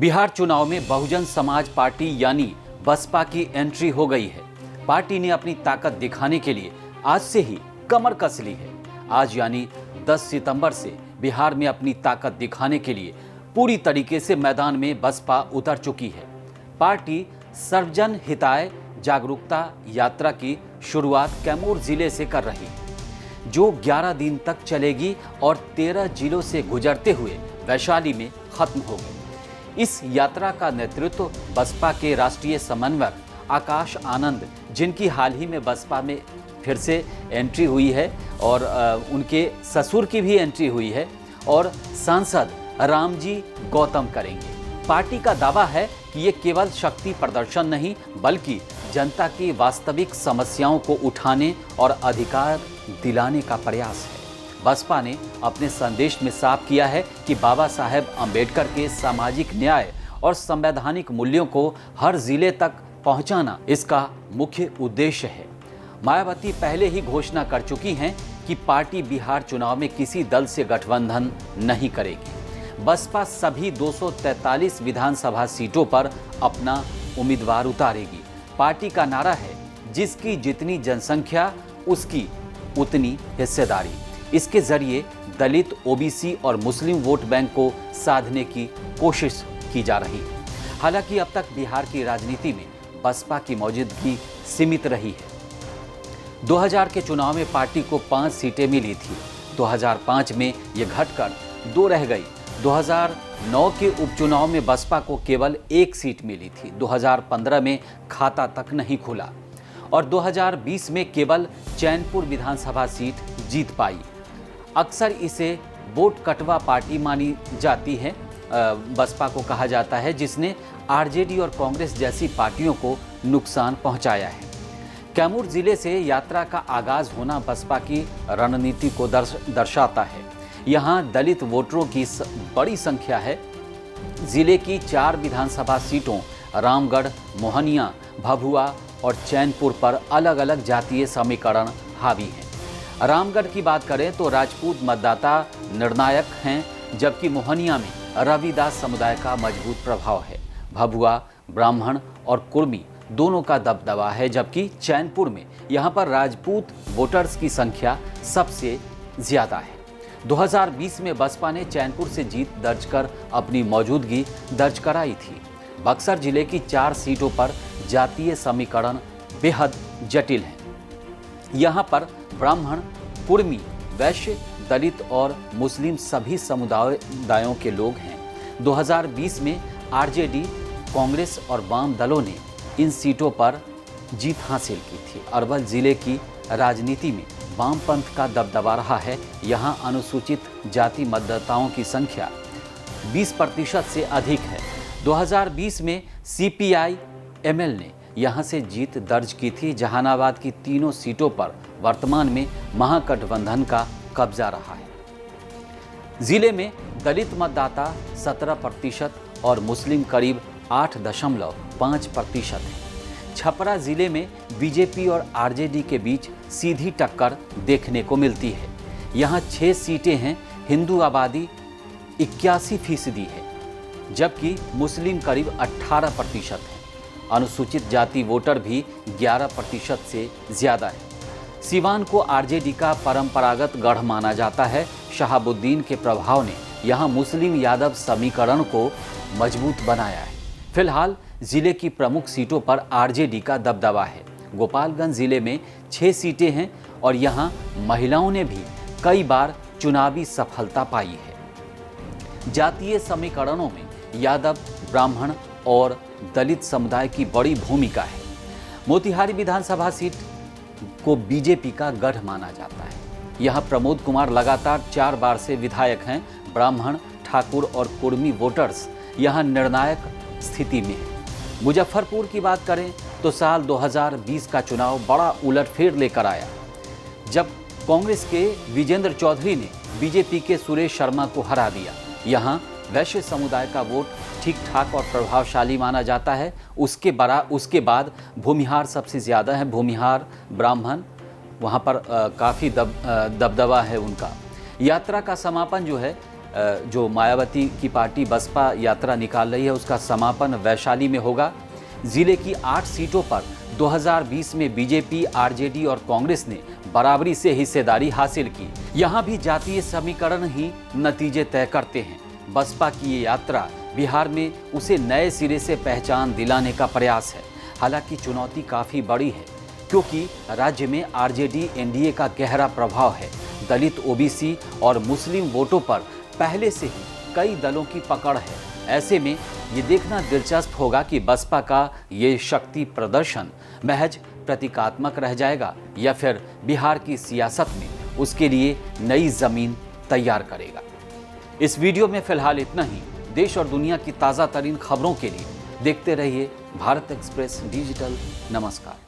बिहार चुनाव में बहुजन समाज पार्टी यानी बसपा की एंट्री हो गई है। पार्टी ने अपनी ताकत दिखाने के लिए आज से ही कमर कस ली है। आज यानी 10 सितंबर से बिहार में अपनी ताकत दिखाने के लिए पूरी तरीके से मैदान में बसपा उतर चुकी है। पार्टी सर्वजन हिताय जागरूकता यात्रा की शुरुआत कैमूर जिले से कर रही है, जो 11 दिन तक चलेगी और 13 जिलों से गुजरते हुए वैशाली में खत्म होगी। इस यात्रा का नेतृत्व बसपा के राष्ट्रीय समन्वयक आकाश आनंद, जिनकी हाल ही में बसपा में फिर से एंट्री हुई है और उनके ससुर की भी एंट्री हुई है, और सांसद रामजी गौतम करेंगे। पार्टी का दावा है कि ये केवल शक्ति प्रदर्शन नहीं बल्कि जनता की वास्तविक समस्याओं को उठाने और अधिकार दिलाने का प्रयास है। बसपा ने अपने संदेश में साफ किया है कि बाबा साहेब अंबेडकर के सामाजिक न्याय और संवैधानिक मूल्यों को हर जिले तक पहुंचाना इसका मुख्य उद्देश्य है। मायावती पहले ही घोषणा कर चुकी हैं कि पार्टी बिहार चुनाव में किसी दल से गठबंधन नहीं करेगी। बसपा सभी 243 विधानसभा सीटों पर अपना उम्मीदवार उतारेगी। पार्टी का नारा है, जिसकी जितनी जनसंख्या उसकी उतनी हिस्सेदारी। इसके जरिए दलित, ओबीसी और मुस्लिम वोट बैंक को साधने की कोशिश की जा रही है। हालांकि अब तक बिहार की राजनीति में बसपा की मौजूदगी सीमित रही है। 2000 के चुनाव में पार्टी को 5 सीटें मिली थी। 2005 में ये घटकर 2 रह गई। 2009 के उपचुनाव में बसपा को केवल 1 सीट मिली थी। 2015 में खाता तक नहीं खुला और 2020 में केवल चैनपुर विधानसभा सीट जीत पाई। अक्सर इसे वोट कटवा पार्टी मानी जाती है। बसपा को कहा जाता है जिसने आरजेडी और कांग्रेस जैसी पार्टियों को नुकसान पहुंचाया है। कैमूर जिले से यात्रा का आगाज होना बसपा की रणनीति को दर्शाता है। यहां दलित वोटरों की बड़ी संख्या है। जिले की 4 विधानसभा सीटों रामगढ़, मोहनिया, भभुआ और चैनपुर पर अलग अलग जातीय समीकरण हावी हैं। रामगढ़ की बात करें तो राजपूत मतदाता निर्णायक हैं, जबकि मोहनिया में रविदास समुदाय का मजबूत प्रभाव है। भभुआ ब्राह्मण और कुर्मी दोनों का दबदबा है, जबकि चैनपुर में यहाँ पर राजपूत वोटर्स की संख्या सबसे ज़्यादा है। 2020 में बसपा ने चैनपुर से जीत दर्ज कर अपनी मौजूदगी दर्ज कराई थी। बक्सर जिले की 4 सीटों पर जातीय समीकरण बेहद जटिल है। यहाँ पर ब्राह्मण, कुर्मी, वैश्य, दलित और मुस्लिम सभी समुदायों के लोग हैं। 2020 में आरजेडी, कांग्रेस और वाम दलों ने इन सीटों पर जीत हासिल की थी। अरवल जिले की राजनीति में वामपंथ का दबदबा रहा है। यहाँ अनुसूचित जाति मतदाताओं की संख्या 20% से अधिक है। 2020 में CPI-ML ने यहाँ से जीत दर्ज की थी। जहानाबाद की तीनों सीटों पर वर्तमान में महागठबंधन का कब्जा रहा है। जिले में दलित मतदाता 17% और मुस्लिम करीब 8.5% है। छपरा जिले में बीजेपी और आरजेडी के बीच सीधी टक्कर देखने को मिलती है। यहाँ 6 सीटें हैं। हिंदू आबादी 81% है, जबकि मुस्लिम करीब 18% है। अनुसूचित जाति वोटर भी 11% से ज़्यादा है। सीवान को आरजेडी का परंपरागत गढ़ माना जाता है। शहाबुद्दीन के प्रभाव ने यहाँ मुस्लिम यादव समीकरण को मजबूत बनाया है। फिलहाल जिले की प्रमुख सीटों पर आरजेडी का दबदबा है। गोपालगंज जिले में 6 सीटें हैं और यहाँ महिलाओं ने भी कई बार चुनावी सफलता पाई है। जातीय समीकरणों में यादव, ब्राह्मण और दलित समुदाय की बड़ी भूमिका है। मोतिहारी विधानसभा सीट को बीजेपी का गढ़ माना जाता है। यहाँ प्रमोद कुमार लगातार 4 बार से विधायक हैं। ब्राह्मण, ठाकुर और कुर्मी वोटर्स यहाँ निर्णायक स्थिति में है। मुजफ्फरपुर की बात करें तो साल 2020 का चुनाव बड़ा उलटफेर लेकर आया, जब कांग्रेस के विजेंद्र चौधरी ने बीजेपी के सुरेश शर्मा को हरा दिया। यहाँ वैश्य समुदाय का वोट ठीक ठाक और प्रभावशाली माना जाता है। उसके बाद भूमिहार सबसे ज़्यादा है। भूमिहार ब्राह्मण, वहाँ पर काफ़ी दबदबा है उनका। यात्रा का समापन जो है जो मायावती की पार्टी बसपा यात्रा निकाल रही है उसका समापन वैशाली में होगा। जिले की 8 सीटों पर 2020 में बीजेपी, आरजेडी और कांग्रेस ने बराबरी से हिस्सेदारी हासिल की। यहाँ भी जातीय समीकरण ही नतीजे तय करते हैं। बसपा की ये यात्रा बिहार में उसे नए सिरे से पहचान दिलाने का प्रयास है। हालांकि चुनौती काफ़ी बड़ी है, क्योंकि राज्य में आरजेडी एनडीए का गहरा प्रभाव है। दलित, ओबीसी और मुस्लिम वोटों पर पहले से ही कई दलों की पकड़ है। ऐसे में ये देखना दिलचस्प होगा कि बसपा का ये शक्ति प्रदर्शन महज प्रतीकात्मक रह जाएगा या फिर बिहार की सियासत में उसके लिए नई जमीन तैयार करेगा। इस वीडियो में फिलहाल इतना ही। देश और दुनिया की ताज़ा तरीन खबरों के लिए देखते रहिए भारत एक्सप्रेस डिजिटल। नमस्कार।